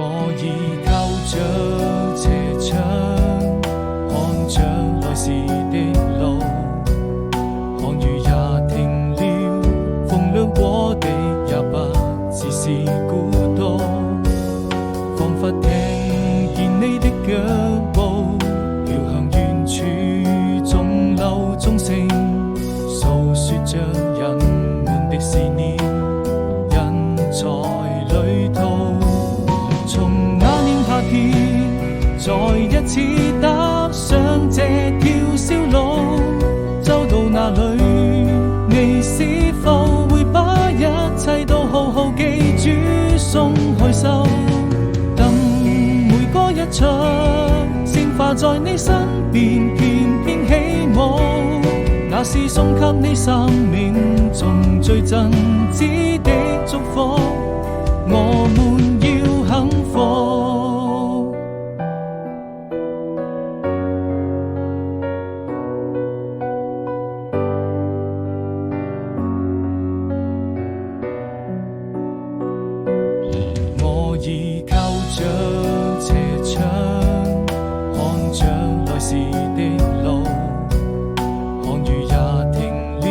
我已靠着斜窗，看着來時的路，看雨也停了，風涼過的也不只是孤獨，彷彿聽見你的腳步飄向遠處，中流鐘聲訴說着人們的思念，人在旅途。從那年夏天再一次踏上這條小路，走到哪裏你是否會把一切都好好記住，鬆開手，等每個一場鮮花在你身邊翩翩起舞，那是送給你生命中最真摯的祝福，我們要幸福。我已靠着斜窗，看着來時的路，看雨也停了，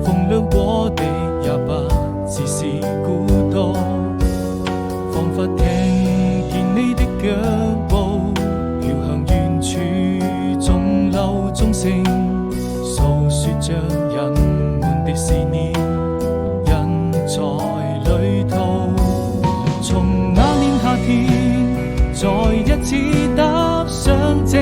風涼過的也不只是孤獨，彷彿聽見你的腳步飄向遠處，中流鐘聲訴說着人們的思念，人在旅途。從那年夏天再一次踏上這